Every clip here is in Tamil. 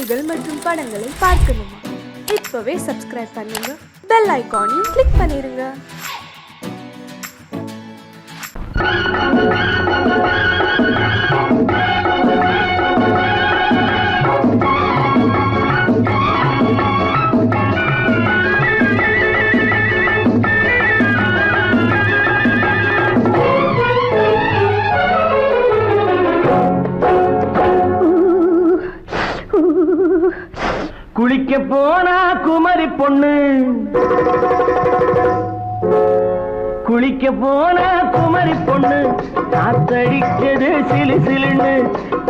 செய்திகள் மற்றும் படங்களை பார்க்கணுமா? இப்பவே சப்ஸ்கிரைப் பண்ணுங்க, பெல் ஐகானையும் கிளிக் பண்ணிருங்க. குளிக்க போனா குமரி பொண்ணு, குளிக்க போனா குமரி பொண்ணு, காத்தடிச்சது சிலு சிலுன்னு,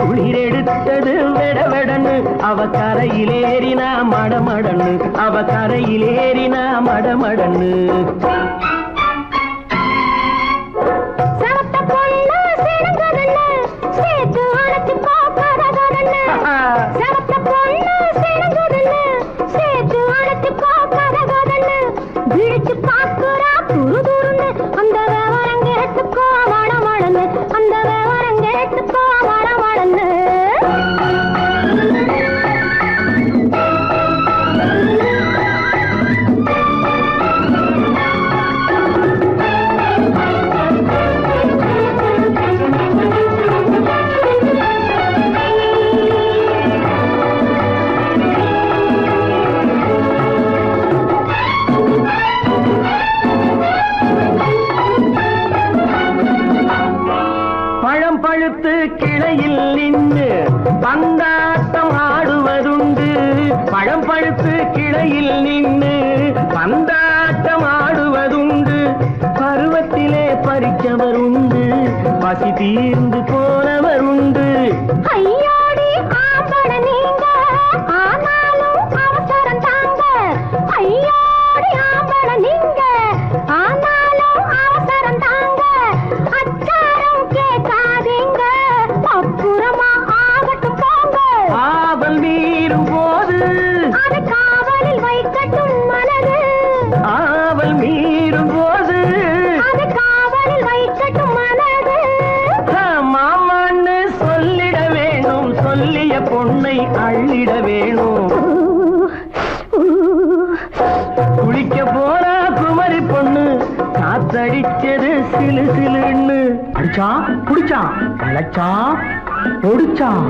குளிர் எடுத்தது வெட வெடன்னு, அவ கரையிலேறினா மடமடன்னு, அவ கரையிலேறினா மடமடன்னு. கிளையில் நின்று பந்தாட்டம் ஆடுவதுண்டு, பழம் பழுத்து கிளையில் நின்று பந்தாட்டம் ஆடுவதுண்டு, பருவத்திலே பறிச்சவர் உண்டு, பசி தீர்ந்து போனவர் உண்டு. ஐயோடி ஆம்பட நீங்க ஆனாலும் அவசரம் தாங்க, ஐயோடி ஆம்பட நீங்க ஆனாலும் அவசரம் தாங்க, அச்சாரம் கேட்காதீங்க, அப்புறமா ஆகட்டும் போங்க. ஆவல் மீறும் போது அது காவலில் வைக்கட்டும் மனது, ஆவல் மீறும் போது அது காவலில் வைக்கட்டும் மனது. மாமான்னு சொல்லிட வேணும், சொல்லிய பொண்ணை அள்ளிட வேணும். குளிக்க போறா குமரி பொண்ணு, காத்தடிச்சது சிலு சிலுன்னு. அடிச்சான் புடிச்சான் அழைச்சான் பொடிச்சான்,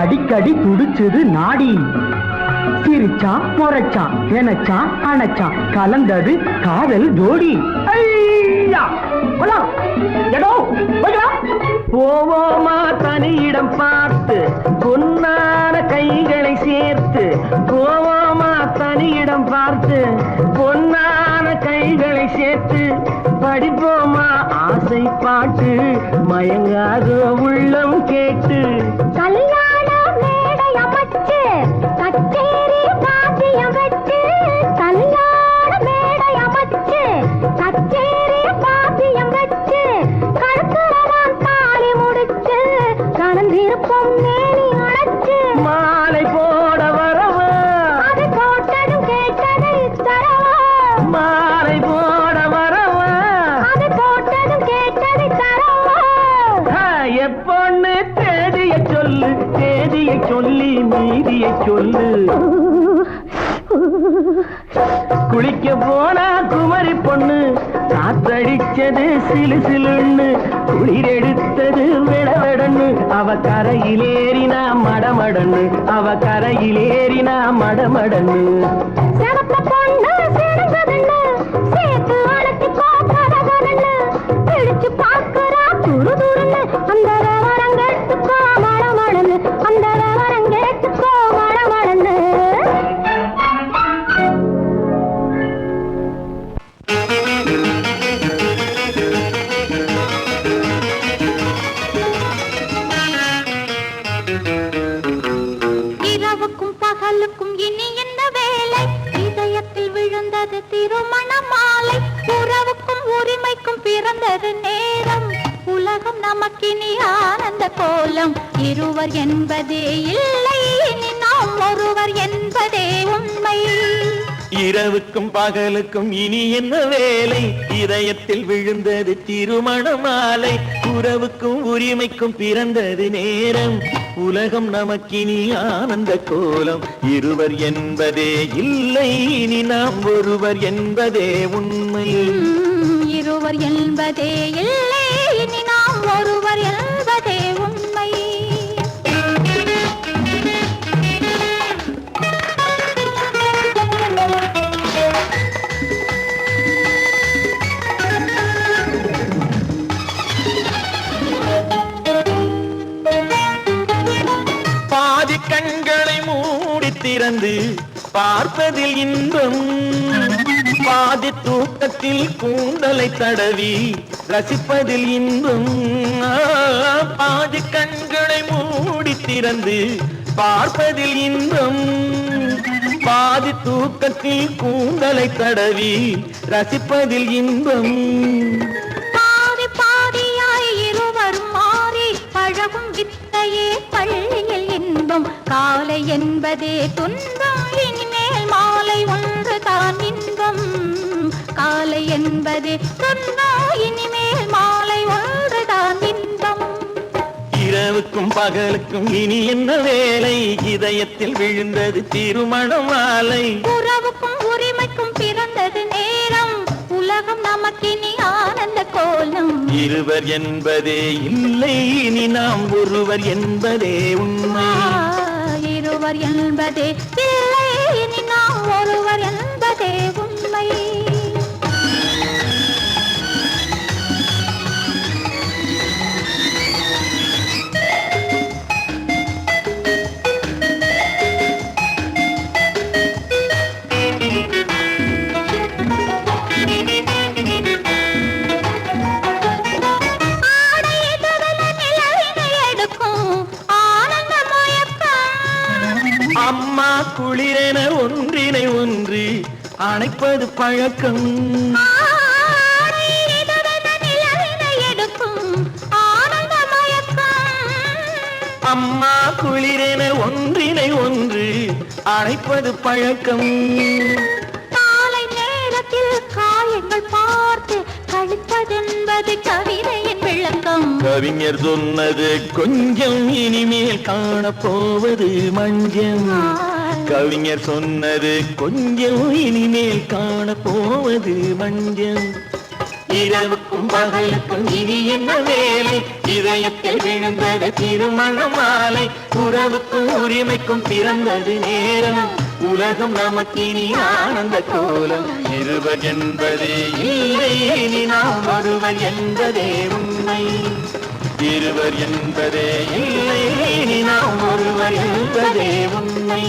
அடிக்கடி துடிச்சது நாடி, சிரிச்சான் முறைச்சான் நினைச்சான் அணைச்சான், கலந்தது காதல் ஜோடி. போவோமா தனியிடம் பார்த்து பொன்னான கைகளை சேர்த்து, போவோமா தனியிடம் பார்த்து பொன்னான கைகளை சேர்த்து, படிப்போமா ஆசை பாட்டு மயங்காத உள்ளம் கேட்டு. கல்யாண மேடை அமைச்சு கச்சேரி வாத்தியம் வச்சு, கல்யாண மேடை அமைச்சு கச்சேரி வாத்தியம் வச்சு, கழுத்துறவான் தாலி முடிச்சு கலந்திருப்போம் மேனி அடைச்சு, மாலை போட வரவா அது போட்டதும் கேட்டதை தரவா, மாலை போட வரவா அது போட்டதும் கேட்டதை தரவா. எப்பொண்ணு தேதிய சொல்லு, தேதியை சொல்லி மீதியை சொல்லு. குளிக்க போனா குமரி பொண்ணு, காத்தடிச்சது சிலு சிலுன்னு, குளிர் எடுத்தது விடவெடன்னு, அவ கரையிலேறினா மடமடன்னு, அவ கரையிலேறினா மடமடன்னு. சிவத்த பொண்ணு சிறந்ததுன்னு சேர்த்து அழைச்சி பார்க்கறதுன்னு, பிடிச்சு பார்க்கறா துரு துருன்னு, அந்த வரங்கெட்டுக்கோ மடமடன்னு, அந்த வரங்கெட்டுக்கோ மடமடன்னு. இரவுக்கும் பகலுக்கும் இனி என்ன வேலை, இதயத்தில் விழுந்தது திருமண மாலை, உறவுக்கும் உரிமைக்கும் பிறந்தது நேரம், உலகம் நமக்கினி ஆனந்த கோலம், இருவர் என்பதே இல்லை இனி நாம் ஒருவர் என்பதே உண்மை. இரவுக்கும் பகலுக்கும் இனி என்ன வேலை, இதயத்தில் விழுந்தது திருமண மாலை, உறவுக்கும் உரிமைக்கும் பிறந்தது நேரம், உலகம் நமக்கினி ஆனந்த கோலம். இருவர் என்பதே இல்லை, இனி நாம் ஒருவர் என்பதே உண்மை. இருவர் என்பதே இல்லை, இனி நாம் ஒருவர் என்பதே உண்மை. பாதி கண்களை மூடி திறந்து பார்ப்பதில் இன்பம், பாதி தூக்கத்தில் கூந்தலை தடவி ரசிப்பதில் இன்பம். பாதி கண்களை மூடி திறந்து பார்ப்பதில் இன்பம், பாதி தூக்கத்தில் கூந்தலை தடவி ரசிப்பதில் இன்பம். பாதி பாதியாய் இருவரும் மாறி பழகும் வித்தையே பள்ளியில் இன்பம். காலை என்பதே துன்பம், இனிமேல் மாலை ஒன்று தான் இன்பம். காலை என்பதே துன்பம், இனிமேல் மாலை ஒன்று தான் இன்பம். இரவுக்கும் பகலுக்கும் இனி என்ன வேலை, இதயத்தில் விழுந்தது திருமண மாலை. உறவுக்கும் உரிமைக்கும் பிறந்தது நேரம், உலகம் நமக்கினி ஆனந்த கோலம். இருவர் என்பதே இல்லை, இனி நாம் ஒருவர் என்பதே உண்மை. இருவர் என்பதே இல்லை, இனி நாம் ஒருவர் என்பதே உண்மை. அம்மா குளிரென ஒன்றினை ஒன்று அணைப்பது பழக்கம். அம்மா குளிரென ஒன்றினை ஒன்று அணைப்பது பழக்கம். காலை நேரத்தில் காயங்கள் பார்த்து கழிப்பதென்பது கவிதையின் விளக்கம். கவிஞர் சொன்னது கொஞ்சம், இனிமேல் காணப்போவது மஞ்சம். கவிஞர் சொன்னது கொஞ்சம், இனிமேல் காணப்போவது மஞ்சம். இரவுக்கும் பகலுக்கும் இனி என்ன வேலை, இதயத்தில் விழுந்தது திருமண மாலை. உறவுக்கும் உரிமைக்கும் பிறந்தது நேரம், உலகம் நமக்கினி ஆனந்த கோலம். இருவர் என்பதே இல்லை, இனி நாம் ஒருவர் என்பதே உண்மை. இருவர் என்பதே இல்லை, இனி நாம் ஒருவர் என்பதே உண்மை.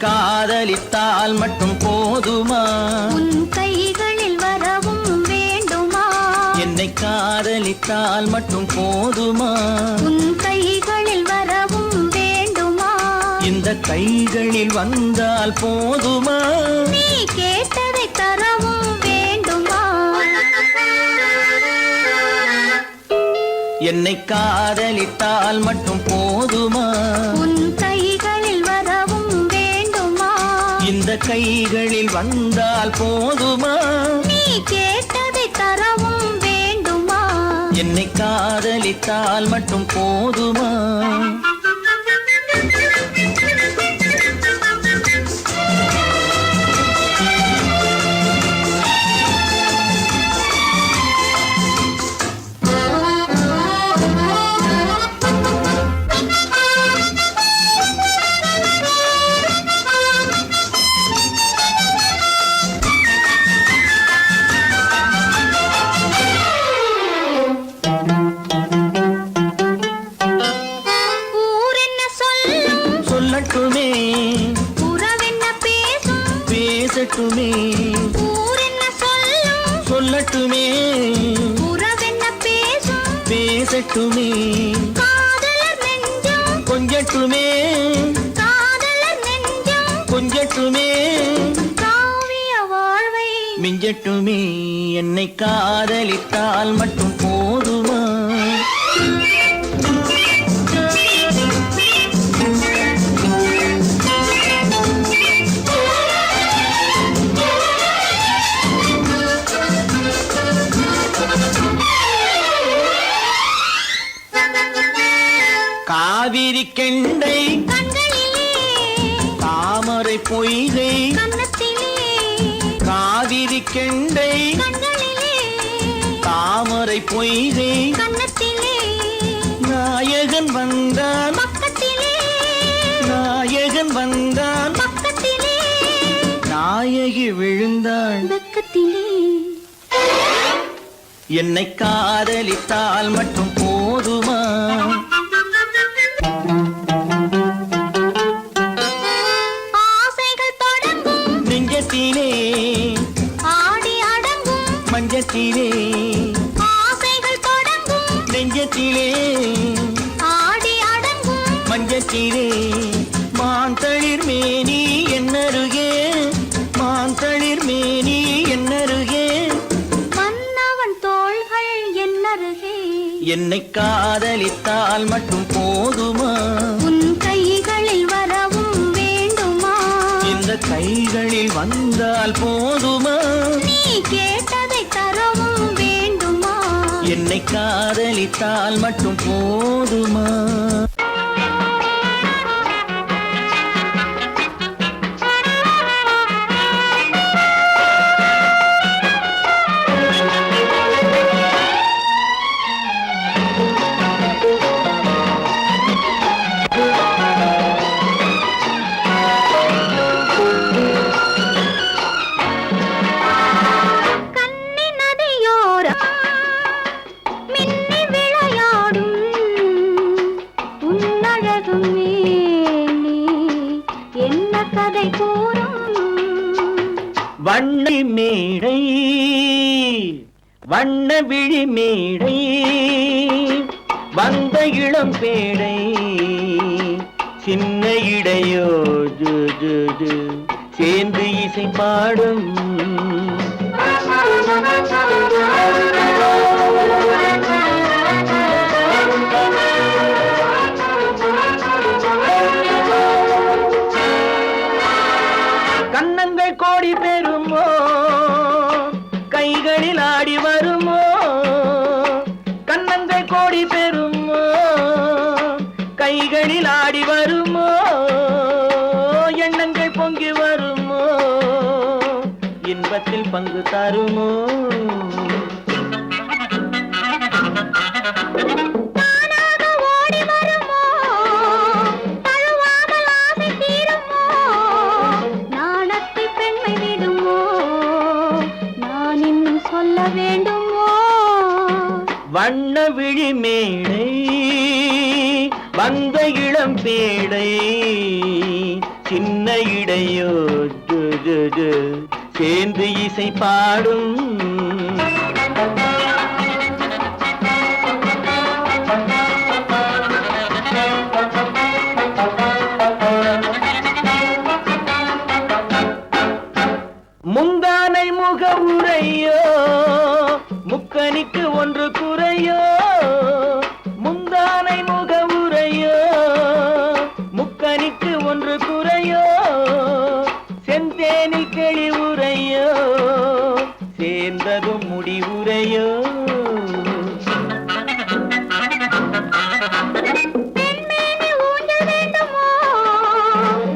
காதலித்தால் மட்டும் போதுமா, உன் கைகளில் வரவும் வேண்டுமா. என்னை காதலித்தால் மட்டும் போதுமா, உன் கைகளில் வரவும் வேண்டுமா. இந்த கைகளில் வந்தால் போதுமா, நீ கேட்டதை தரவும் வேண்டுமா. என்னை காதலித்தால் மட்டும் போதுமா, உன் கைகளில் வரவும் வேண்டுமா. இந்த கைகளில் வந்தால் போதுமா, நீ கேட்டதை தரவும் வேண்டுமா. என்னை காதலித்தால் மட்டும் போதுமா. சொல்லட்டுமே ஊர் என்ன சொல்லும் சொல்லட்டுமே உறவென்ன பேசும் பேசட்டுமே காதலர் நெஞ்சம் கொஞ்சட்டுமே காதலர் நெஞ்சம் கொஞ்சட்டுமே காவிய வாழ்வை மிஞ்சட்டுமே என்னை காதலித்தால் மட்டும் போதுமா காவிரி கெண்டை கண்களிலே தாமரை பொய்கை கன்னத்திலே காவிரி கெண்டை கண்களிலே தாமரை பொய்கை கன்னத்திலே நாயகன் வந்தான் பக்கத்திலே நாயகன் வந்தான் பக்கத்திலே நாயகி விழுந்தாள் பக்கத்திலே என்னை காதலித்தால் மட்டும் போதுமா ஆசைகள் தொடங்கும் நெஞ்சத்திலே ஆடி அடங்கும் மஞ்சத்திலே ஆசைகள் தொடங்கும் நெஞ்சத்திலே ஆடி அடங்கும் மஞ்சத்திலே மாந்தளிர் மேனி என்னருகே மாந்தளிர் மேனி என்னருகே மன்னவன் தோள்கள் என்னருகே என்னை காதலித்தால் மட்டும் போதுமா உன் கைகளில் வரவும் வேண்டுமா இந்த கைகளில் வந்தால் போதுமா நீ கேட்டதை தரவும் வேண்டுமா என்னை காதலித்தால் மட்டும் போதுமா கன்னி நதியோரம் மின்னி விளையாடும் உன்னழகும் மேனி என்ன கதை கூறும் வண்ண மேடை வண்ண விழி மேடை வந்த இளம் பேடை சின்ன இடையோ ஜு ஜு ஜு சேர்ந்து இசை பாடும் கன்னங்கள் கோடி பெறுமோ கைகளில் ஆடி வருமோ கன்னங்கள் கோடி பெறுமோ கைகளில் ஆடி வருமோ எண்ணங்கள் பொங்கி வருமோ இன்பத்தில் பங்கு தருமோ தானாக ஓடி வருமோ தழுவாமல் ஆசை தீருமோ நாணத்தை பெண்மை விடுமோ நான் இன்னும் சொல்ல வேண்டுமோ வண்ண விழி மேடை வந்த இளம் பேடை சின்ன இடையோ ஜு ஜு ஜு சேர்ந்து இசை பாடும் முந்தானை முக உரையோ முக்கனிக்கு ஒன்று குறையோ முந்தானை முக உரையோ முக்கனிக்கு ஒன்று குறையோ செந்தேனில் கிளி உரையோ சேர்ந்ததும் முடிவுரையோ பெண்மேனி ஊஞ்சல் வேண்டுமோ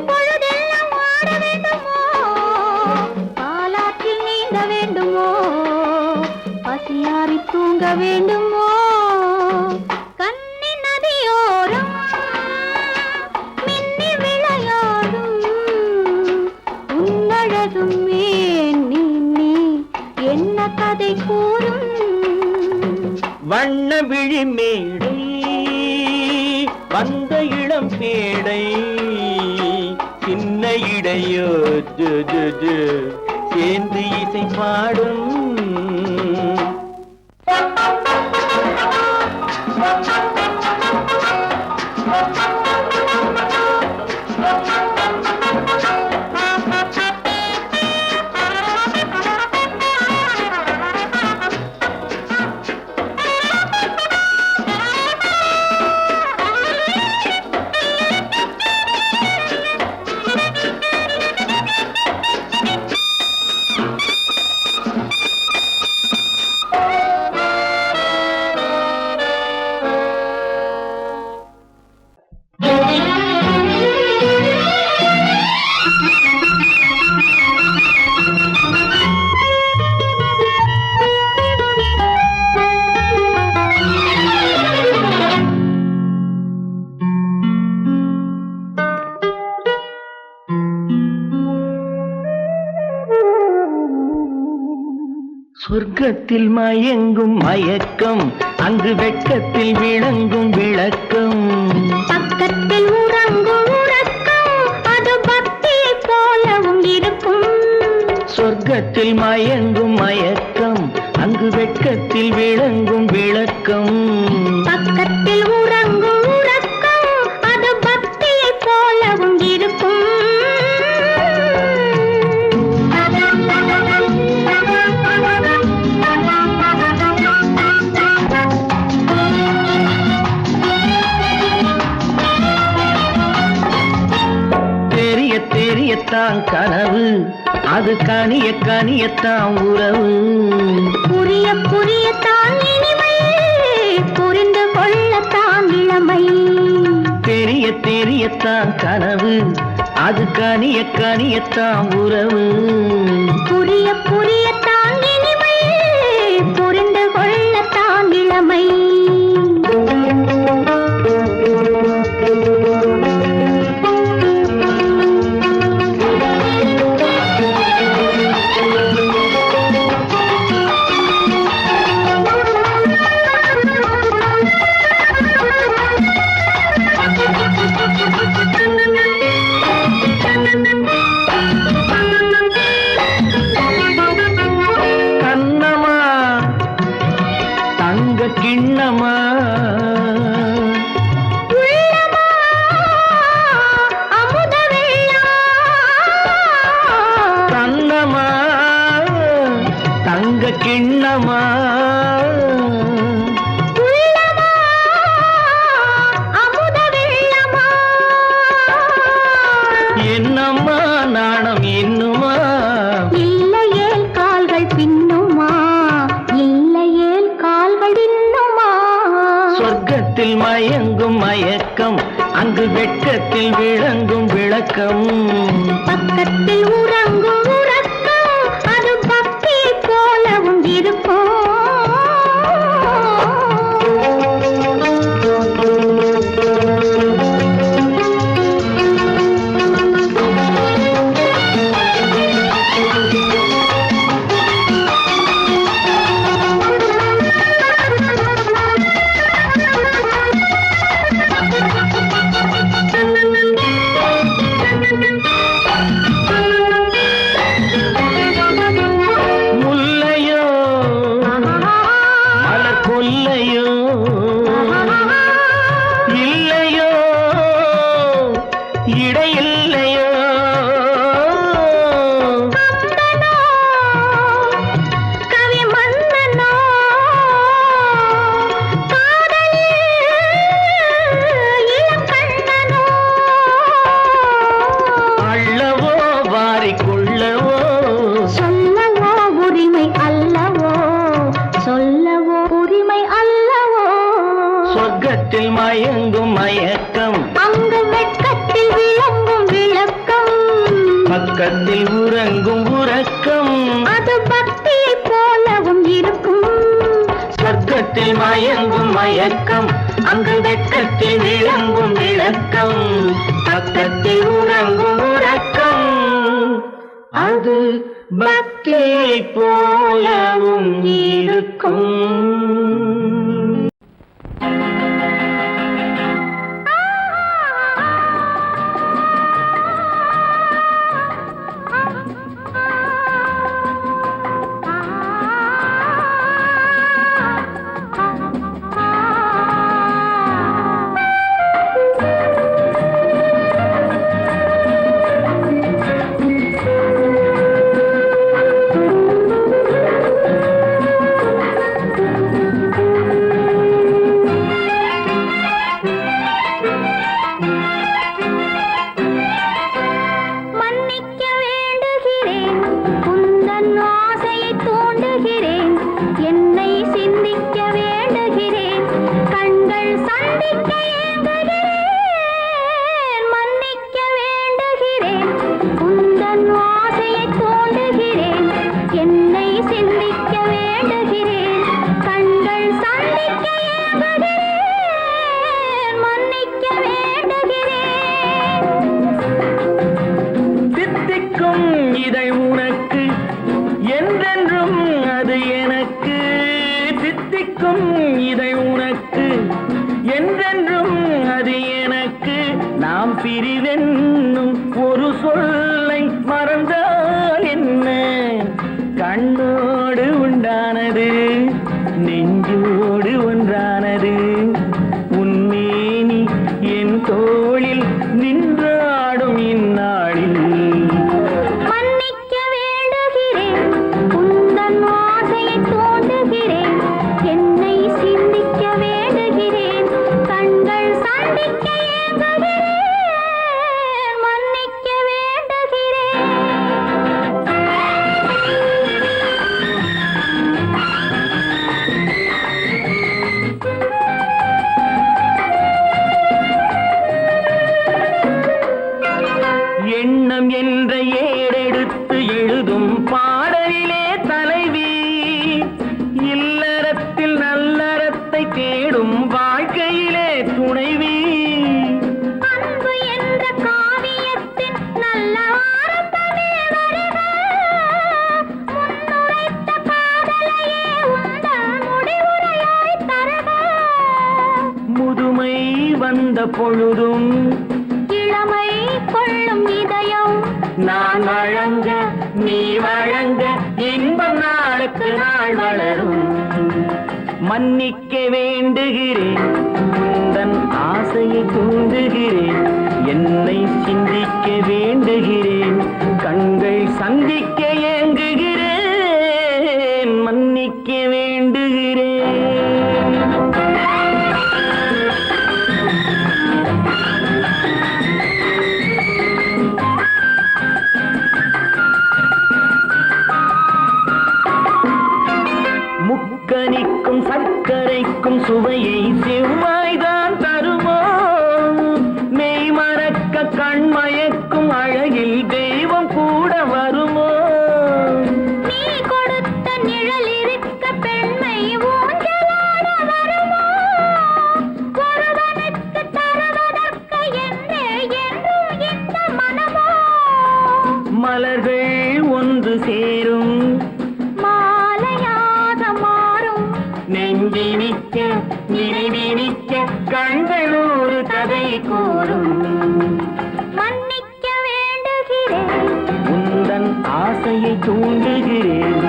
பொழுதெல்லாம் ஆட வேண்டுமோ பாலாற்றில் நீந்த வேண்டுமோ பசியாறி தூங்க வேண்டுமோ கன்னி நதியோரம் மின்னி விளையாடும் உன்னழகும் மேனி நீ என்ன கதை கூறும் வண்ண விழி மேடை வந்த இளம் பேடை சின்ன இடையோ ஜு ஜு ஜு சேர்ந்து இசை பாடும். சொர்க்கத்தில் மயங்கும் மயக்கம், அங்கு வெட்கத்தில் விளங்கும் விளக்கம். பக்கத்தில் உறங்கும் உறக்கம், அது பக்தியை போலவும் இருக்கும். சொர்க்கத்தில் மயங்கும் மயக்கம், அங்கு வெட்கத்தில் விளங்கும் விளக்கம். பக்கத்தில் உறங்கும் உறக்கம், அது பக்தியை போலவும் இருக்கும். தெரியத்தான் கனவு, அது கனிய கனியத்தான் உறவு. புரிய புரியத்தான் இனிமை, புரிந்து கொள்ளத்தான் இளமை. தெரியத்தான் கனவு, அது கனிய கனியத்தான் உறவு. புரிய புரியத்தான் இனிமை, புரிந்து கொள்ளத்தான் இளமை. கிண்ணமா அமுத கண்ணமா தங்க கிண்ணமா அமுத வெள்ளமா. என்னம்மா நாணம் இன்னுமா? இல்லையேல் கால்கள் பின்னுமா, இல்லையேல் கால்கள் இன்னுமா. சொர்க்கத்தில் மயங்கும் மயக்கம், அங்கு வெட்கத்தில் விளங்கும் விளக்கம். பக்கத்தில் உறங்கும் உறக்கம், அது பக்தியை போலவும் இருக்கும். முல்லையோ மலர் கொல்லையோ, இல்லையோ இடையில்லையோ. கவி மன்னனோ, காதலில் இளங்கண்ணனோ. அள்ளவோ வாரிக்கொள்ளவோ, சொல்லவோ உரிமை அல்லவோ, சொல்லவோ உரிமை அல்லவோ. சொர்க்கத்தில் மயங்கும் மயக்கம், அங்கு வெட்கத்தில் விளங்கும் விளக்கம். பக்கத்தில் உறங்கும் உறக்கம். அது பக்தியை போலவும் இருக்கும். சொர்க்கத்தில் மயங்கும் மயக்கம், அங்கு வெட்கத்தில் விளங்கும் விளக்கம். பக்கத்தில் உறங்கும் உறக்கம். அது பக்தியை போலவும் இருக்கும். பிரிவென்னும் ஒரு சொல்லை மறந்தால் என்ன? கண்ணோடு உண்டானது நெஞ்சோடு ஒன்றானது. உன்மேனி என் தோளில் நின்றாடும் இந்நாளில் மன்னிக்க வேண்டுகிறேன், உந்தன் ஆசையை தோண்டுகிறேன், என்னை சிந்திக்க வேண்டுகிறேன், கண்கள் சந்திக்க ஏங்குகிறேன், மன்னிக்க வேண்டுகிறேன். எண்ணம் என்ற ஏடெடுத்து எழுதும் பாடலிலே தலைவி, இல்லறத்தில் நல்லறத்தை தேடும் வாழ்க்கையிலே துணைவி. அன்பு என்ற காவியத்தின் நல்ல ஆரம்பமே வருக, முன்னுரைத்த காதலையே உந்தன் முடிவுரையாய் தருக. முதுமை வந்த பொழுதும் இளமை கொள்ளும் இதயம் நான் வழங்க நீ வழங்க இன்பம் நாளுக்கு நாள் வளரும். மன்னிக்க வேண்டுகிறேன், உந்தன் ஆசையை தூண்டுகிறேன், என்னை சிந்திக்க வேண்டுகிறேன், கண்கள் சந்திக்க ஏங்குகிறேன், மன்னிக்க வேண்டுகிறேன். முக்கனிக்கும் சர்க்கரைக்கும் சுவையை செவ்வாய்தான் தருமோ? மெய் மறக்க கண்மயக்கும் அழகில் தெய்வம் கூட வருமோ? நீ கொடுத்த நிழல் இருக்க பெண்மை ஊஞ்சலாட வருமோ? ஒருவனுக்கு தருவதற்கு என்றே என்றும் இந்த மனமோ? மலர்கள் ஒன்று சேரும் மாலையாக மாறும் நெஞ்சினிக்க நினைவினிக்க கண்கள் ஒரு கதை கூறும். மன்னிக்க வேண்டுகிறேன், உந்தன் ஆசையை தூண்டுகிறேன்,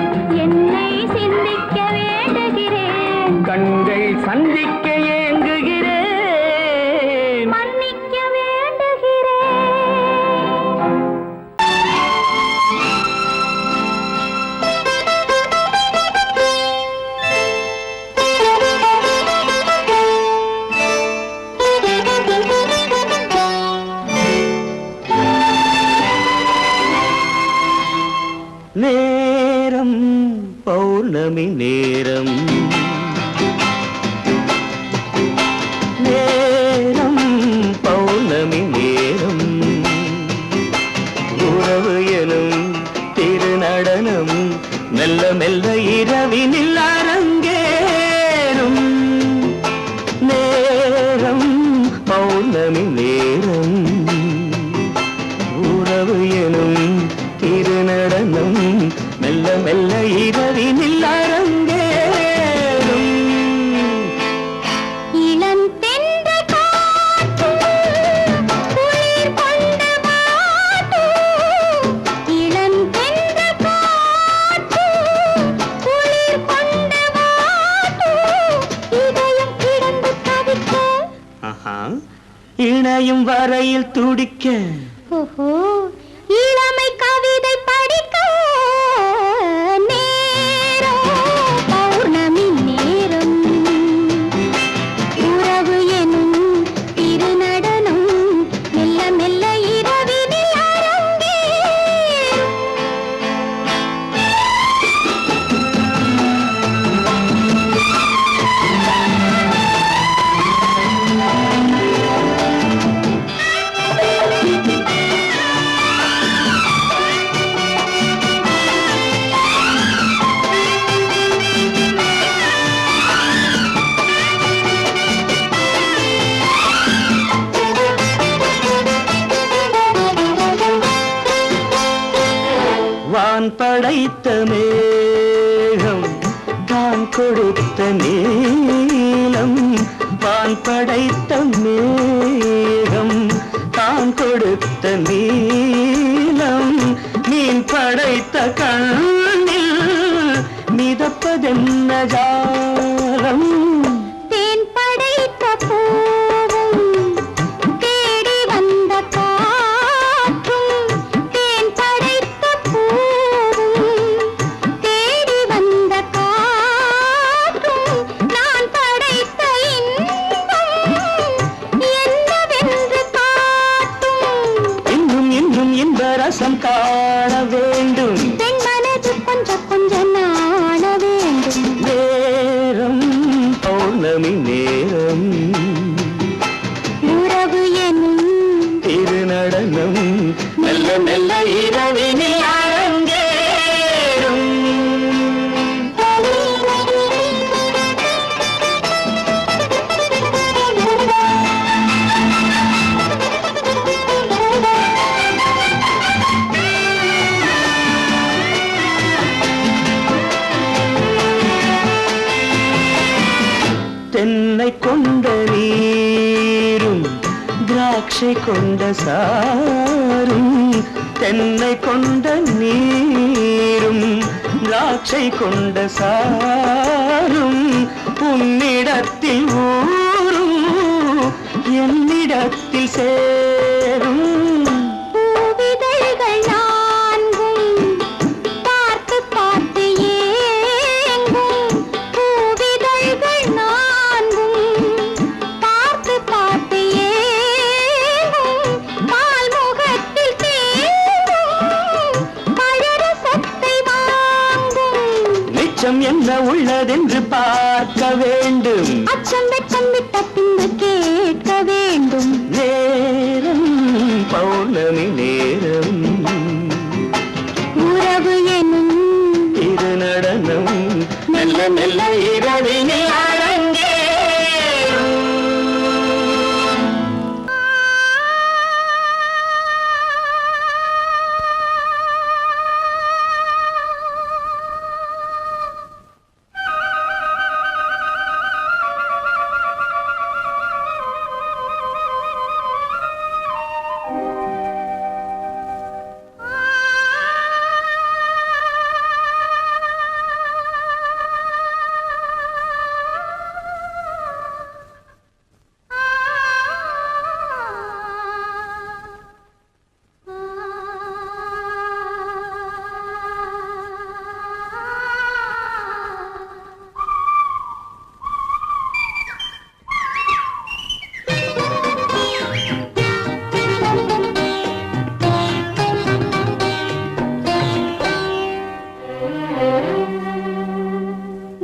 என்னை சிந்திக்க வேண்டுகிறேன், கண்கள் சந்திக்க ஏங்குகிறேன், மன்னிக்க வேண்டுகிறேன். நேரம் பௌர்ணமி நேரம், நேரம் பௌர்ணமி நேரம், உறவு எனும் திருநடனம் மெல்ல மெல்ல இரவினில் அரங்கேறும். நேரம் பௌர்ணமி நேரம், உறவு எனும் திருநடனம் மெல்ல மெல்ல இரவினில் அரங்கேறும். இளந்தென்றல் காற்று குளிர் கொண்டு வாட்டும், இளந்தென்றல் காற்று குளிர் கொண்டு வாட்டும், இதயம் கிடந்து தவிக்க, இணையும் வரையில் துடிக்க, ஓஹோ, இளமை கவிதை படிக்க, நேரம் பௌர்ணமி நேரம், உறவு எனும் திருநடனம் மெல்ல மெல்ல இரவினில் அரங்கேறும். வான் படைத்த மேகம் தான் கொடுத்த நீலம், வான் படைத்த மேகம் தான் வசம் காண வேண்டும். பெண் மனது கொஞ்சம் கொஞ்சம் நாண வேண்டும். நேரம் பௌர்ணமி நேரம், உறவு எனும் திருநடனம் மெல்ல மெல்ல இரவினில் அரங்கேறும். தென்னை கொண்ட நீரும் திராட்சை கொண்ட சாரும், தென்னை கொண்ட நீரும் திராட்சை கொண்ட சாரும், உன்னிடத்தில் ஊரும் என்னிடத்தில் சேரும். பூவிதழ்கள் நான்கும் பார்த்து பார்த்து ஏங்கும். பூவிதழ்கள் நான்கும் பார்த்து பார்த்து ஏங்கும். பால்முகத்தில் தேங்கும் பழரசத்தை வாங்கும். மிச்சம் என்ன உள்ளதென்று பார்க்க வேண்டும். அச்சம் வெச்சம் விட்ட பின்பு கேட்க வேண்டும். நேரம் பௌர்ணமி நேரம், உறவு எனும் திருநடனம் மெல்ல மெல்ல இரவினில் அரங்கேறும்.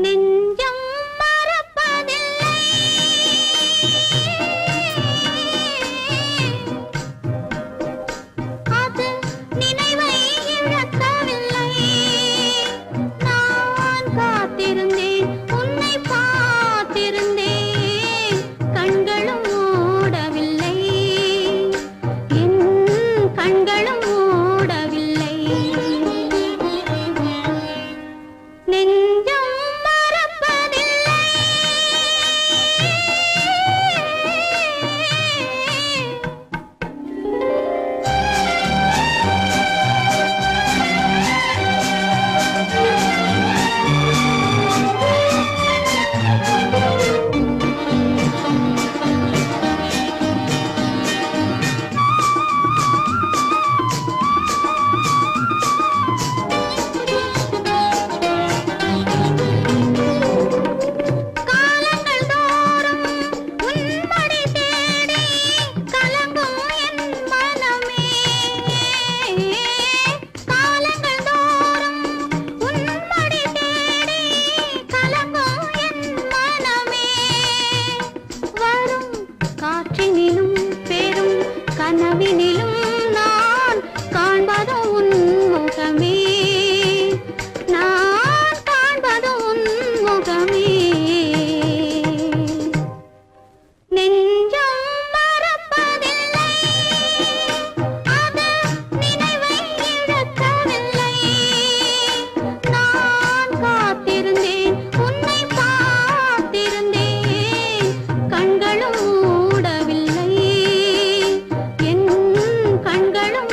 நெஞ்சம் மறப்பதில்லை. அது நினைவை இழக்கவில்லை. நான் காத்திருந்தேன், உன்னை பார்த்திருந்தேன், கண்களும் மூடவில்லை, என் கண்களும் மூடவில்லை. நெஞ்சம் மறப்பதில்லை. காலங்கள் தோறும் உன்மடி தேடி கலங்கும் என் மனமே. காலங்கள் தோறும் உன்மடி தேடி கலங்கும் என் மனமே. வரும் காற்றினிலும் பெரும் கனவினிலும் நான் காண்பது உன் முகமே. நான் காண்பது உன் முகமே. நெஞ்சம் மறப்பதில்லை. அது நினைவை இழக்கவில்லை. நான் காத்திருந்தேன், உன்னை பார்த்திருந்தேன், கண்களும் மூடவில்லை, என் கண்களும்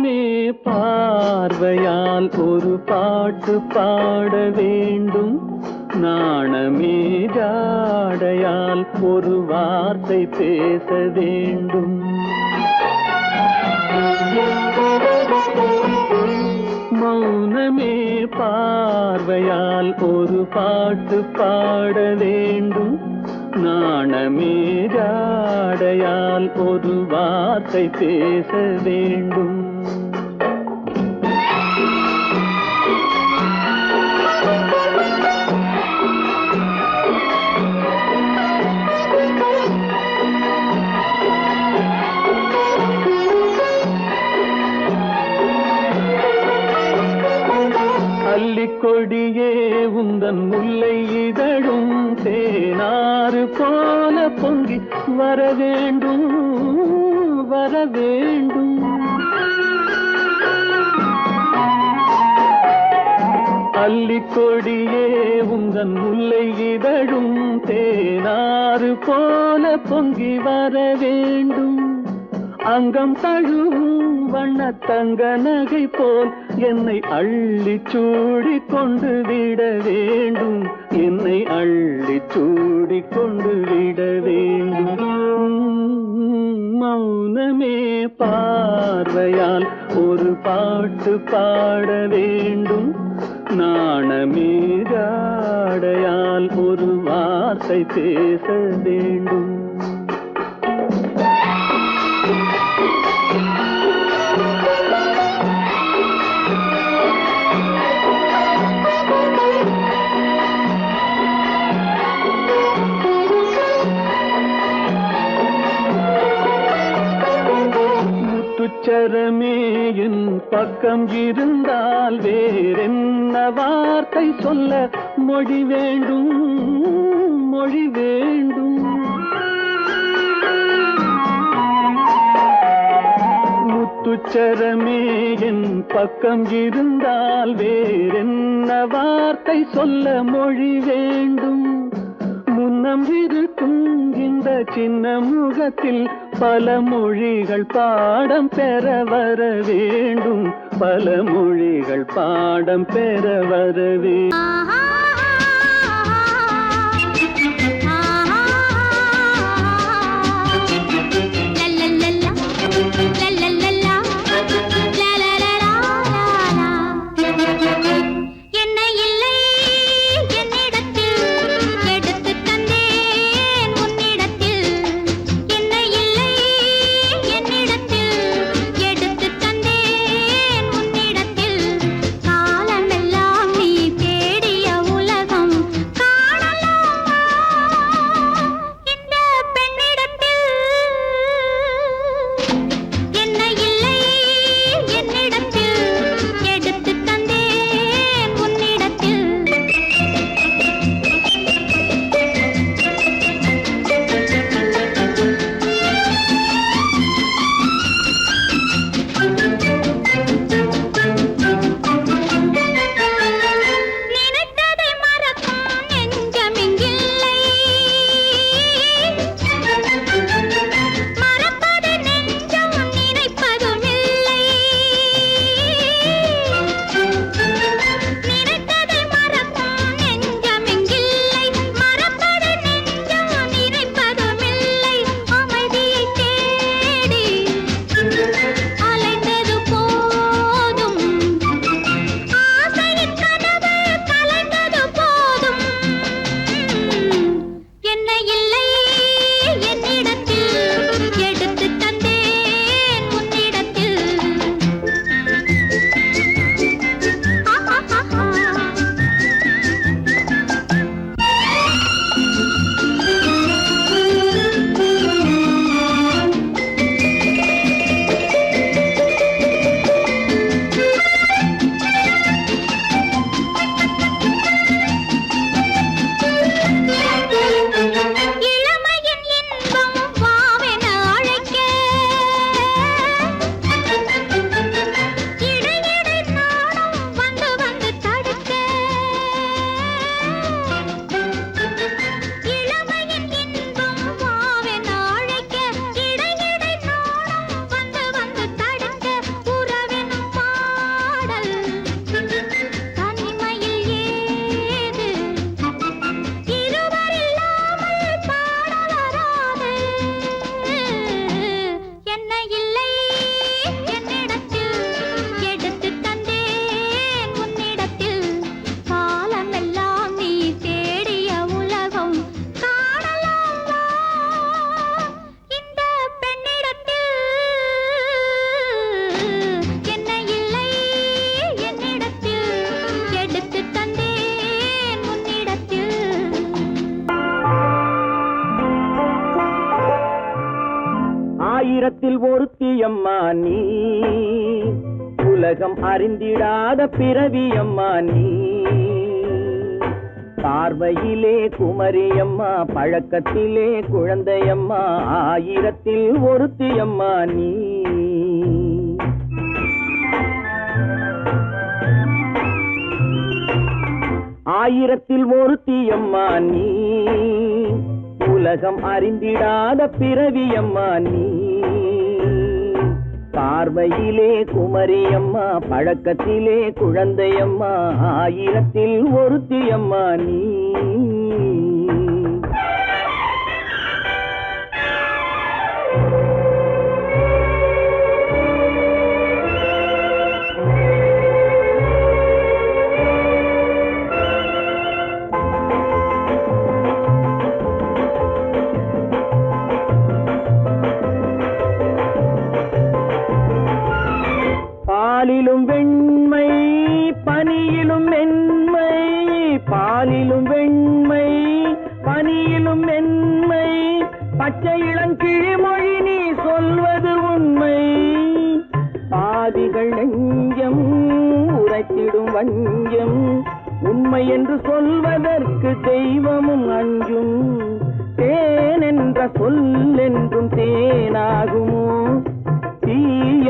மௌனமே பார்வையால் ஒரு பாட்டு பாட வேண்டும், நாணமே ஜாடையால் ஒரு வார்த்தை பேச வேண்டும். மௌனமே பார்வையால் ஒரு பாட்டு பாட வேண்டும், நாணமே ஜாடையால் ஒரு வார்த்தை பேச வேண்டும். கொடியே உந்தன் முல்லை இதழும் தேனாறு போல பொங்கி வர வேண்டும், வர வேண்டும். அல்லிக்கொடியே உந்தன் முல்லை இதழும் தேனாறு போல பொங்கி வர வேண்டும். அங்கம் தழுவும் வண்ண தங்க நகை போல் என்னை அள்ளி சூடி கொண்டு விட வேண்டும், என்னை அள்ளி சூடி கொண்டு விட வேண்டும். மௌனமே பார்வையால் ஒரு பாட்டு பாட வேண்டும், நாணமே ஜாடையால் ஒரு வார்த்தை பேச வேண்டும். முத்துச்சரமே என் பக்கம் இருந்தால் வேறென்ன வார்த்தை சொல்ல மொழி வேண்டும், மொழி வேண்டும். முத்துச்சரமே என் பக்கம் இருந்தால் வேறென்ன வார்த்தை சொல்ல மொழி வேண்டும். முன்னம் இருக்கும் இந்த சின்ன முகத்தில் பல மொழிகள் பாடம் பெற வர வேண்டும், பல மொழிகள் பாடம் பெற வர வேண்டும். காலமெல்லாம் நீ தேடிய உலகம் ஆயிரத்தில் ஒருத்தியம்மா நீ, உலகம் அறிந்திடாத பிறவியம்மா நீ. பார்வையிலே குமரியம்மா, பழக்கத்திலே குழந்தையம்மா, ஆயிரத்தில் ஒருத்தியம்மா நீ. ஆயிரத்தில் ஒருத்தியம்மா நீ, உலகம் அறிந்திடாத பிறவியம்மா நீ. பார்வையிலே குமரியம்மா, பழக்கத்திலே குழந்தையம்மா, ஆயிரத்தில் ஒருத்தியம்மா நீ. பாலிலும் வெண்மை பனியிலும் மென்மை, பாலிலும் வெண்மை பனியிலும் மென்மை, பச்சை இளங்கிழிமொழி நீ சொல்வது உண்மை. பாதிகள் நெஞ்சம் உரைத்திடும் வஞ்சம், உண்மை என்று சொல்வதற்கு தெய்வமும் அஞ்சும். தேன் என்ற சொல் என்றும் தேனாகுமோ, தீ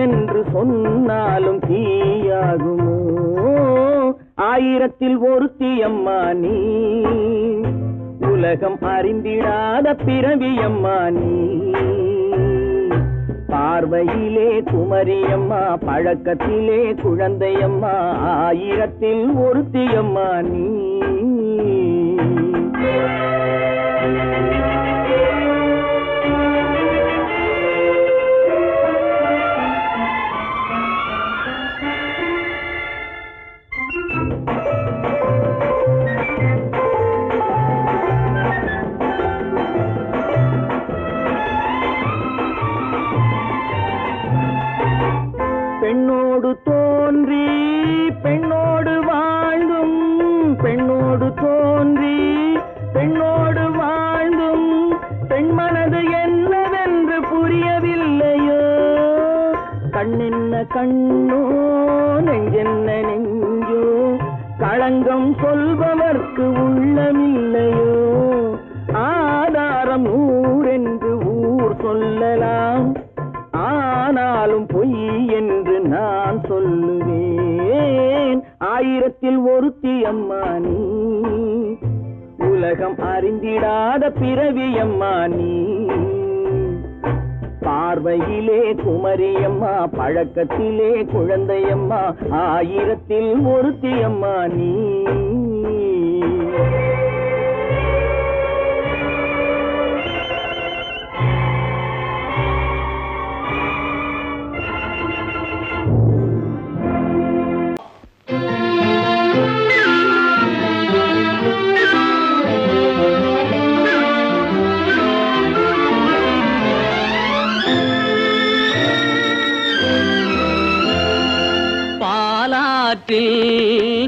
என்று சொன்னாலும் தீயாகுமோ. ஆயிரத்தில் ஒருத்தியம்மா நீ, உலகம் அறிந்திடாத பிறவியம்மா நீ. பார்வையிலே குமரியம்மா, பழக்கத்திலே குழந்தையம்மா, ஆயிரத்தில் ஒருத்தியம்மா நீ. பெண்ணோடு தோன்றி பெண்ணோடு வாழ்ந்தும், பெண்ணோடு தோன்றி பெண்ணோடு வாழ்ந்தும், பெண்மனது என்னவென்று புரியவில்லையோ. கண்ணென்ன கண்ணோ, நெஞ்சென்ன நெஞ்சோ, களங்கம் சொல்பவர்க்கு உள்ளமில்லையோ. ஆதாரம் நூறென்று ஊர் சொல்லலாம், ஆனாலும் பொய் என்று நான் சொல்லுவேன். ஆயிரத்தில் ஒருத்தியம்மா நீ, உலகம் அறிந்திடாத பிறவியம்மா நீ. பார்வையிலே குமரியம்மா, பழக்கத்திலே குழந்தையம்மா, ஆயிரத்தில் ஒருத்தியம்மா நீ.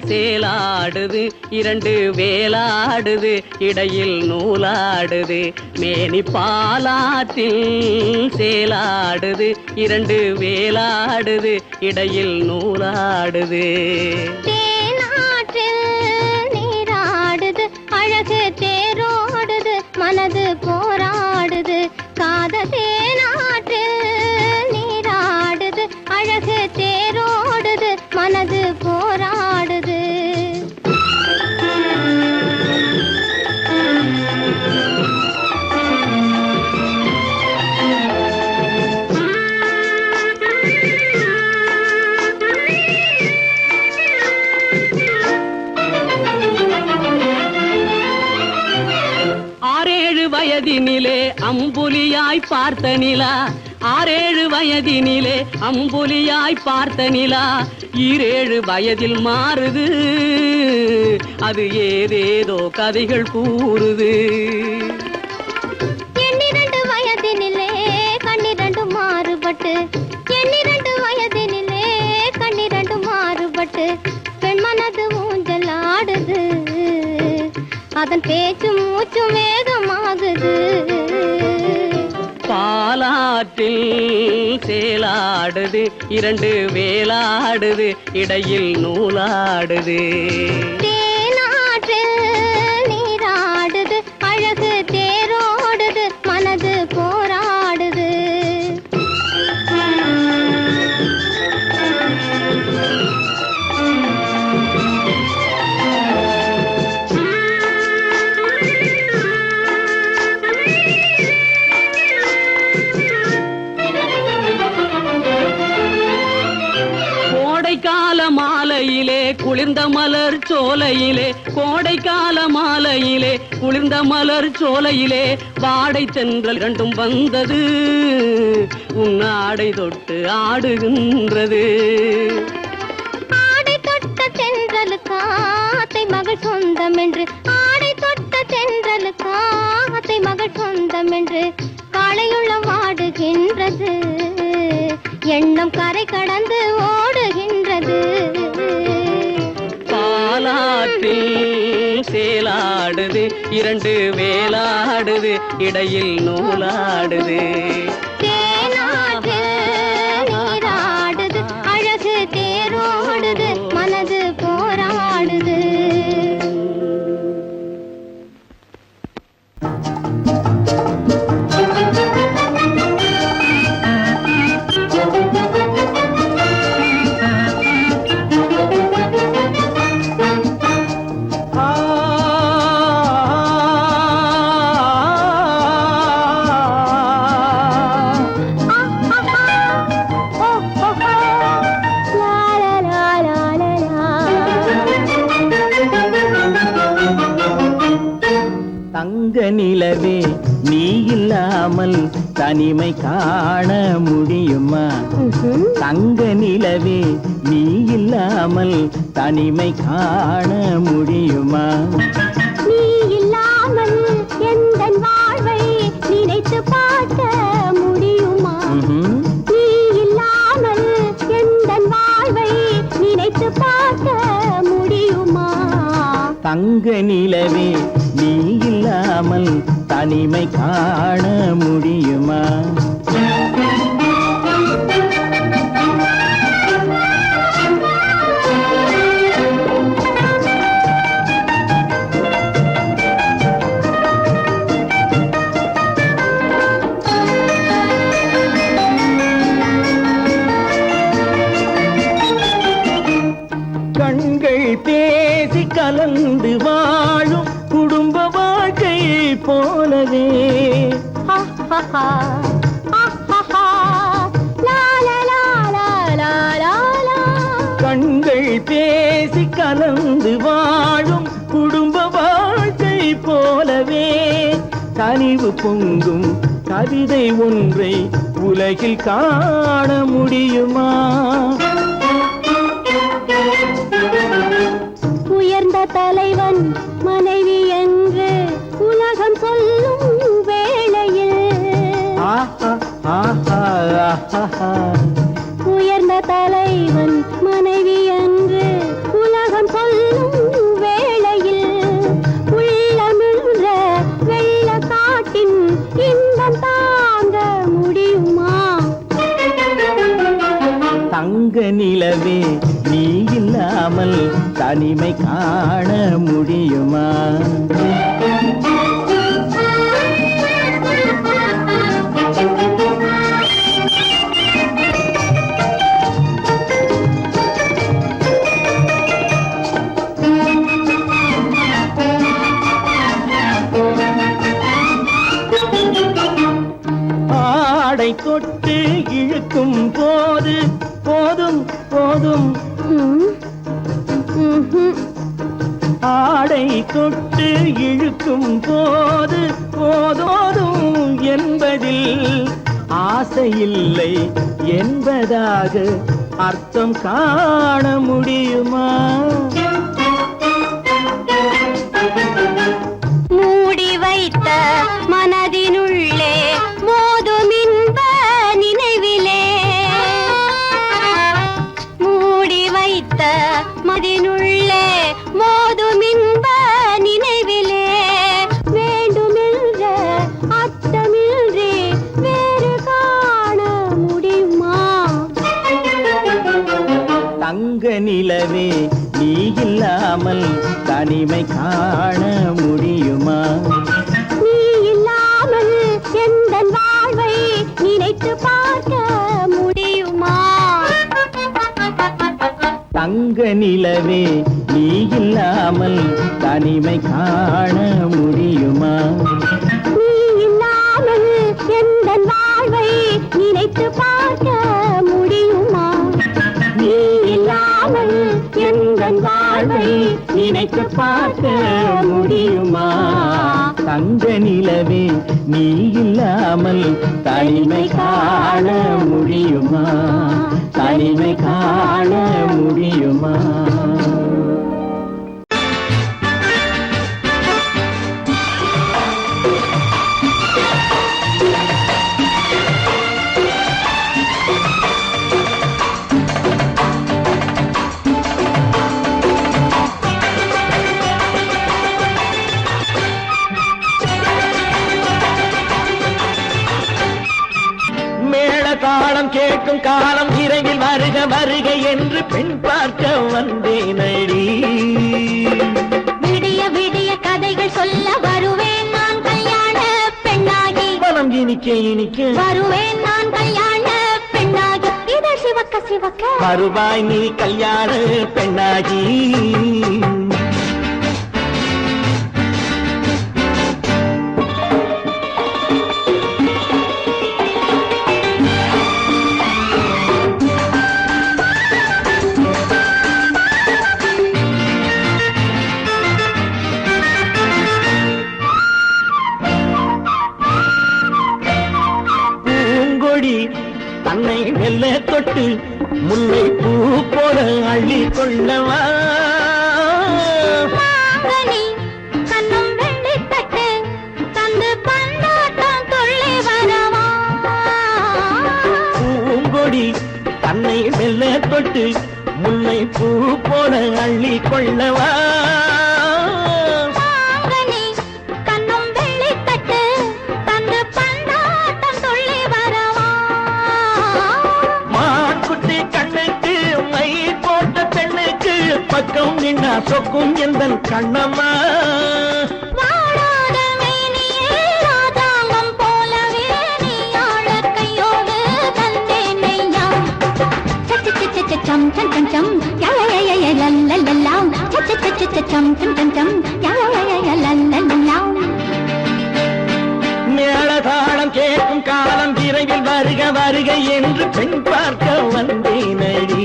சேலாடுது இரண்டு வேலாடுது, இடையில் நூலாடுது மேனி. பாலாற்றில் சேலாடுது இரண்டு வேலாடுது, இடையில் நூலாடுது. தேனாற்றில் நீராடுது, அழகு தேரோடுது, மனது போராடுது. காதல் தேனாற்றில் நீராடுது, அழகு தேரோடுது, மனது போராடுது. வயதினிலே அம்புலியாய் பார்த்த நிலா, 6-7 வயதினிலே அம்புலியாய் பார்த்த நிலா, 7 வயதில் மாறுது, அது ஏதேதோ கதைகள் கூறுது. 12 வயதினிலே கண்ணிரண்டு மாறுபட்டு, 12 வயதினிலே கண்ணிரண்டு மாறுபட்டு, பெண் மனது ஊஞ்சல் ஆடுது, அதன் பேச்சு மூச்சு வேகமாகுது. பாலாற்றில் சேலாடுது இரண்டு வேலாடுது இடையில் நூலாடுது தேனாற்றில் நீராடுது அழகு தேரோடுது மனது போராடுது கோடைக்கால மாலையிலே குளிர்ந்த மலர் சோலையிலே கோடைக்கால மாலையிலே குளிர்ந்த மலர் சோலையிலே வாடை தென்றல் இரண்டும் வந்தது உன் ஆடை தொட்டு ஆடுகின்றது ஆடை தொட்ட தென்றலுக்கு ஆத்தை மகள் சொந்தம் என்று ஆடை தொட்ட தென்றலுக்கு ஆத்தை மகள் சொந்தம் என்று காளையுள்ள வாடுகின்றது எண்ணம் கரை கடந்து ஓடுகின்றது பாலாற்றில் சேலாடுது இரண்டு வேலாடுது இடையில் நூலாடுது தேனாற்றில் நீராடுது அழகு தேரோடுது மனது போராடுது தங்க நிலவே நீ இல்லாமல் தனிமை காண முடியுமா தங்க நிலவே நீ இல்லாமல் தனிமை காண முடியுமா நீ இல்லாமல் எந்தன் வாழ்வை நினைத்து பார்க்க முடியுமா நீ இல்லாமல் எந்தன் வாழ்வை நினைத்து பார்க்க முடியுமா தங்க நிலவே நீ இல்லாமல் தனிமை காண முடியுமா கண்கள் பேசி கலந்து வாழும் குடும்ப வாழ்க்கை போலவே கண்கள் பேசி கலந்து வாழும் குடும்ப வாழ்க்கை போலவே கனிவு பொங்கும் கவிதை ஒன்றை உலகில் காண முடியுமா உயர்ந்த தலைவன் மனைவி என்று உலகம் சொல்லும் வேளையில் உயர்ந்த தலைவன் மனைவி என்று உலகம் சொல்லும் வேளையில் உள்ளமிழ்ற வெள்ள காட்டின் இன்பம் தாங்க முடியுமா தங்க நிலவே நீ இல்லாமல் தனிமை காண முடியுமா ஆடை தொட்டு இழுக்கும் போது போதும் போதும் ஆடை தொட்டு இழுக்கும் போது போதோதும் என்பதில் ஆசையில்லை என்பதாக அர்த்தம் காண முடியுமா மூடி வைத்த மனதினுள்ளே மோதும் இன்ப நினைவிலே மூடி வைத்த மதினுள்ளே மோதும் இன்ப நினைவிலே வேண்டுமென்ற அர்த்தமின்றி வேறு காண முடியுமா தங்க நிலவே நீ இல்லாமல் தனிமை காண முடியுமா? நீ இல்லாமல் எந்தன் வாழ்வை நினைத்து பார்க்க முடியுமா? தங்க நிலவே நீ இல்லாமல் தனிமை காண முடியுமா? நீ இல்லாமல் எந்தன் வாழ்வை நினைத்து பார்க்க முடியுமா? நீ இல்லாமல் எந்தன் வாழ்வை நினைத்து பார்க்க முடியுமா? தங்க நிலவே நீ இல்லாமல் தனிமை காண முடியுமா? தனிமை காண முடியுமா? தாளம் கேட்கும் காலம் விரைவில் வருக வருக என்று பெண் பார்க்க வந்தேனடி. விடிய விடிய கதைகள் சொல்ல வருவேன் நான் கல்யாண பெண்ணாகி. மனம் இனிக்க இனிக்க வருவேன் நான் கல்யாண பெண்ணாகி. இதழ் சிவக்க சிவக்க வருவாய் நீ கல்யாண பெண்ணாகி. தன்னை மெல்ல தொட்டு முல்லை பூ போல அள்ளி கொள்ளவா? கண்ணும் வெள்ளி தட்டு தந்து பந்தாட்டம் துள்ளி வரவா? பூங்கொடி தன்னை மெல்ல தொட்டு முல்லை பூ போல அள்ளி கொள்ளவா? பக்கம் நின்னா சொக்கும் எந்தன் கண்ணம்மா. வாழாத மேனியே ராதாங்கம் போலவே நீ ஆழ கையோடு தந்தேன் நெய்யா. சச்ச சச்ச சச்சம் சம் சம் சம் யய லல்லல்லாம். சச்ச சச்ச சச்சம் சம் சம் சம் யய லல்லல்லாம். மேளதாளம் கேட்கும் காலம் விரைவில் வருக வருக என்று பெண் பார்க்க வந்தேனடி.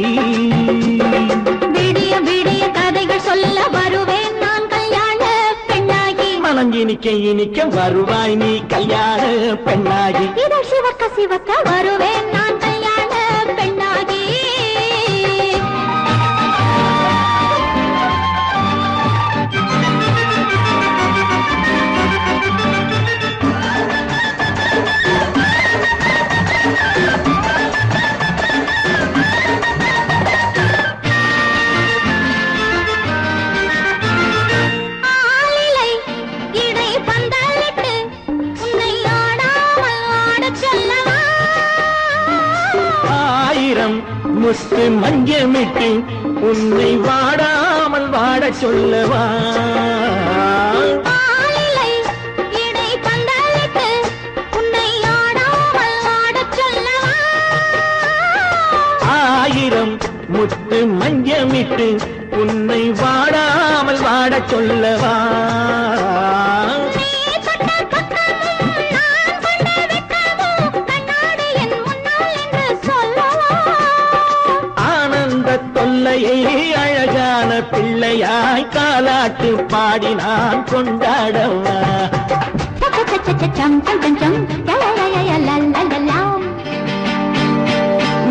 விடிய விடிய கதைகள் சொல்ல வருவேன் நான் கல்யாண பெண்ணாகி. மனம் இனிக்க இனிக்க வருவாய் நீ கல்யாண பெண்ணாகி. இதழ் சிவக்க சிவக்க வருவேன் நான் கல்யாண பெண்ணாகி. முத்து மஞ்சமிட்டு உன்னை வாடாமல் வாட சொல்லவா? ஆயிரம் முத்து மஞ்சமிட்டு உன்னை வாடாமல் வாட சொல்லவா? அழகான பிள்ளையாய் காலாட்டு பாடி நான் கொண்டாடவா?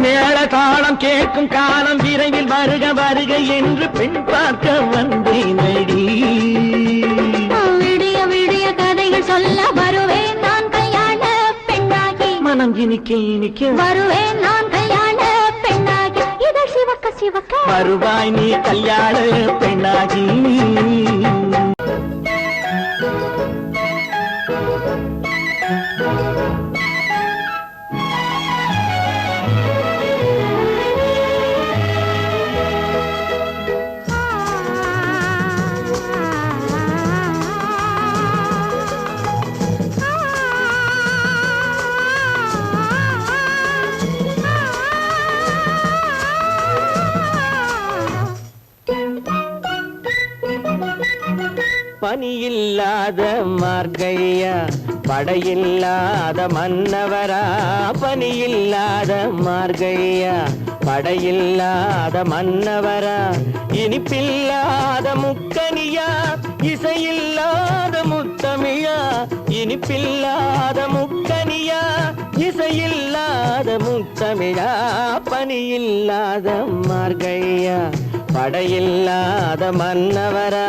மேளதாளம் கேட்கும் காலம் விரைவில் வருக வருக என்று பெண் பார்க்க வந்தேனடி. விடிய விடிய கதைகள் சொல்ல வருவேன் நான் கல்யாண பெண்ணாகி. மனம் இனிக்க இனிக்க வருவேன் நான் கல்யாண பெண்ணாகி. இதழ் சிவக்க சிவக்க வருவாய் நீ கல்யாண பெண்ணாகி. பனியில்லாத மார்கழியா படையில்லாத மன்னவரா பனியில்லாத மார்கழியா படையில்லாத மன்னவரா இனிப்பில்லாத முக்கனியா இசையில்லாத முத்தமிழா இனிப்பில்லாத முக்கனியா இசையில்லாத முத்தமிழா பனியில்லாத மார்கழியா படையில்லாத மன்னவரா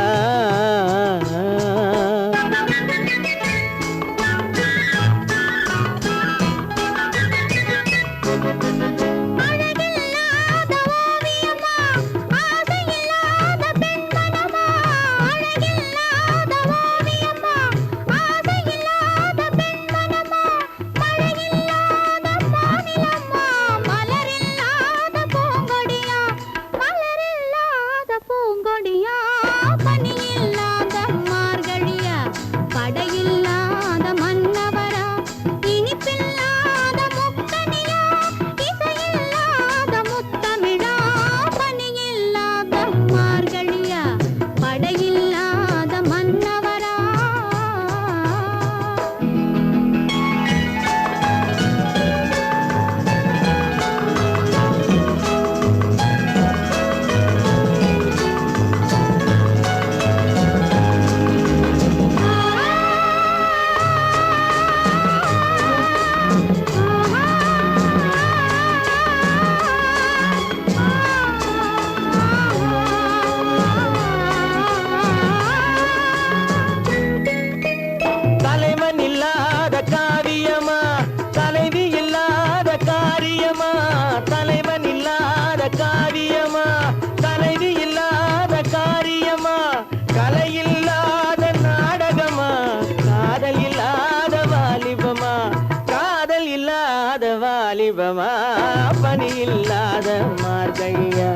பனியில்லாத மார்கழியா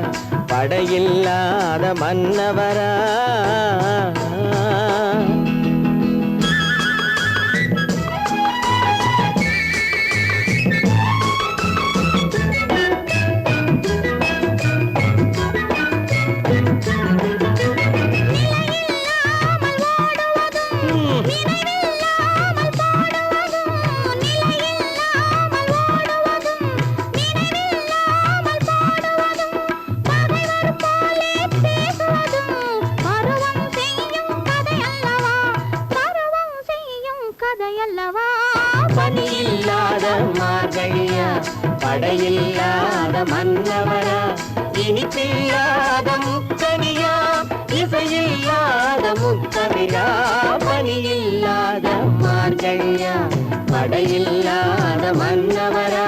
படையில்லாத மன்னவரா பனியில்லாத மார்கழியா படையில்லாத மன்னவரா இனிப்பில்லாத முக்கனியா இசையில்லாத முத்தமிழா பனியில்லாத மார்கழியா படையில்லாத மன்னவரா